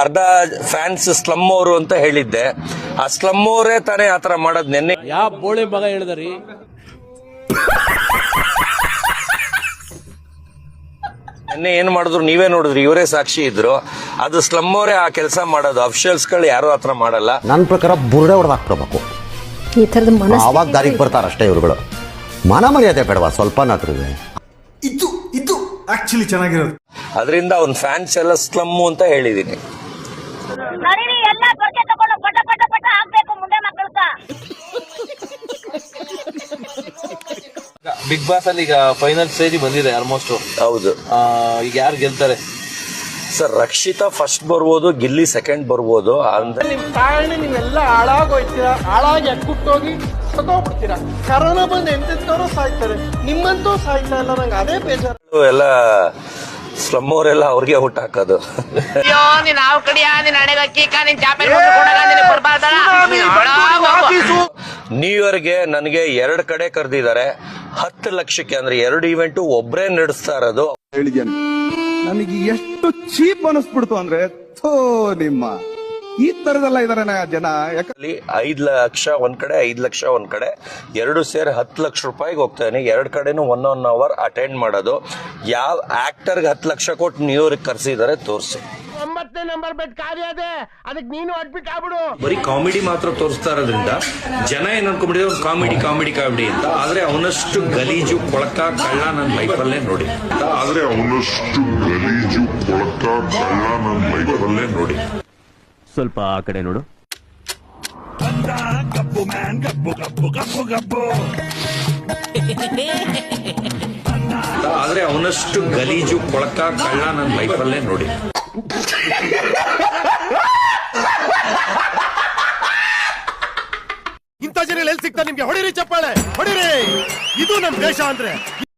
ಅರ್ಧ fans slum ಅವರು ಅಂತ ಹೇಳಿದ್ದೆ. ಆ ಸ್ಲಮ್ ಅವರೇ ತಾನೇ ಆತರ ಮಾಡೋದ್. ಯಾವ ಬೋಳಿ ಮಗ ಹೇಳಿದ್ರಿ? ನಿನ್ನೆ ಏನ್ ಮಾಡಿದ್ರು ನೀವೇ ನೋಡಿದ್ರಿ, ಇವರೇ ಸಾಕ್ಷಿ ಇದ್ರು. ಅದು ಸ್ಲಮ್ ಅವರೇ ಆ ಕೆಲಸ ಮಾಡೋದು. ಅಫಿಷಿಯಲ್ಸ್ ಗಳು ಯಾರು ಆತರ ಮಾಡಲ್ಲ. ನನ್ನ ಪ್ರಕಾರ ಬುರುಡೆ ಹೊಡೆದಾಕ್ಬಿಡ್ಬೇಕು. ಈ ತರದ ಆವಾಗ ದಾರಿಗೆ ಬರ್ತಾರ ಅಷ್ಟೇ ಇವ್ರುಗಳು. ಮರ್ಯಾದೆ ಬೇಡವಾ ಸ್ವಲ್ಪ ನಾತ್ರಿದೆ. ಇದು ಆಕ್ಚುಲಿ ಚೆನ್ನಾಗಿರೋದು. ಅದರಿಂದ ಅವ್ನ ಫ್ಯಾನ್ಸ್ ಎಲ್ಲ ಸ್ಲಮ್ ಅಂತ ಹೇಳಿದೀನಿ. ಬಿಗ್ ಬಾಸ್ ಅಲ್ಲಿ ಈಗ ಫೈನಲ್ ಸ್ಟೇಜ್ ಬಂದಿದೆ ಆಲ್ಮೋಸ್ಟ್. ಹೌದು. ಈಗ ಯಾರು ಗೆಲ್ತಾರೆ ಸರ್? ರಕ್ಷಿತಾ ಫಸ್ಟ್ ಬರ್ಬೋದು, ಗಿಲ್ಲಿ ಸೆಕೆಂಡ್ ಬರ್ಬೋದು. ನಿಮ್ ಕಾರಣ ನೀವೆಲ್ಲ ಹಾಳಾಗೋಯ್ತೀರಾ, ಹಾಳಾಗಿ ಅಕ್ಕುಟ್ಟೋಗಿ ಸತ್ತೋಗ್ಬಿಡ್ತೀರಾ. ಕರೋನಾ ಬಂದು ಎಂತೆಂತವ್ರು ಸಾಯ್ತಾರೆ, ನಿಮ್ಮಂತೂ ಸಾಯ್ತಾ ಇಲ್ಲ. ನಂಗೆ ಅದೇ ಬೇಜಾರು. ಎಲ್ಲ ಸ್ಲಮ್ ಅವರೆಲ್ಲ ಅವ್ರಿಗೆ ಊಟ ಹಾಕೋದು. ನ್ಯೂ ಇಯರ್ಗೆ ನನಗೆ 2 ಕಡೆ ಕರೆದಿದ್ದಾರೆ 10 ಲಕ್ಷಕ್ಕೆ. ಅಂದ್ರೆ 2 ಇವೆಂಟು ಒಬ್ರೇ ನಡೆಸ್ತಾ ಇರೋದು. ನನಗೆ ಎಷ್ಟು ಚೀಪ್ ಅನಿಸ್ಬಿಡ್ತು ಅಂದ್ರೆ, ನಿಮ್ಮ ಈ ತರದೆಲ್ಲ ಇದಾರೆ ಜನ. 5 ಲಕ್ಷ ಒಂದ್ ಕಡೆ, 5 ಲಕ್ಷ ಒಂದ್ ಕಡೆ, 2 ಸೇರಿ 10 ಲಕ್ಷ ರೂಪಾಯಿಗೆ ಹೋಗ್ತಾನೆ. 2 ಕಡೆನೂ 1 ಅವರ್ ಅಟೆಂಡ್ ಮಾಡೋದು. ಯಾವ ಆಕ್ಟರ್ಗೆ 10 ಲಕ್ಷ ಕೊಟ್ಟು ನ್ಯೂ ಇಯರ್ಗೆ ಕರ್ಸಿದ್ದಾರೆ ತೋರಿಸಿ. 9ನೇ ನಂಬರ್ ಬೆಡ್ ಖಾಲಿ ಅದೇ, ಅದಕ್ಕೆ ನೀನು ಅಡ್ಮಿಟ್ ಆಗ್ಬಿಡು. ಬರೀ ಕಾಮಿಡಿ ಮಾತ್ರ ತೋರಿಸ್ತಾ ಇರೋದ್ರಿಂದ ಜನ ಏನ್ ಅನ್ಕೊಂಡ್ಬಿಟ್ಟಿದ್ರೆ ಒಂದು ಕಾಮಿಡಿ ಅಂತ. ಆದ್ರೆ ಅವನಷ್ಟು ಗಲೀಜು ಕೊಳಕ ಕಳ್ಳ ನನ್ನ ಲೈಫಲ್ಲೇ ನೋಡಿ. ಸ್ವಲ್ಪ ಆ ಕಡೆ ನೋಡು. ಆದ್ರೆ ಅವನಷ್ಟು ಗಲೀಜು ಕೊಳಕ ಕಳ್ಳ ನನ್ನ ಲೈಫಲ್ಲೇ ನೋಡಿ. ಇಂಥ ಜನ ಎಲ್ಲಿ ಸಿಗ್ತಾ ನಿಮ್ಗೆ? ಹೊಡಿರಿ ಚಪ್ಪಾಳೆ, ಹೊಡಿರಿ. ಇದು ನಮ್ ದೇಶ ಅಂದ್ರೆ.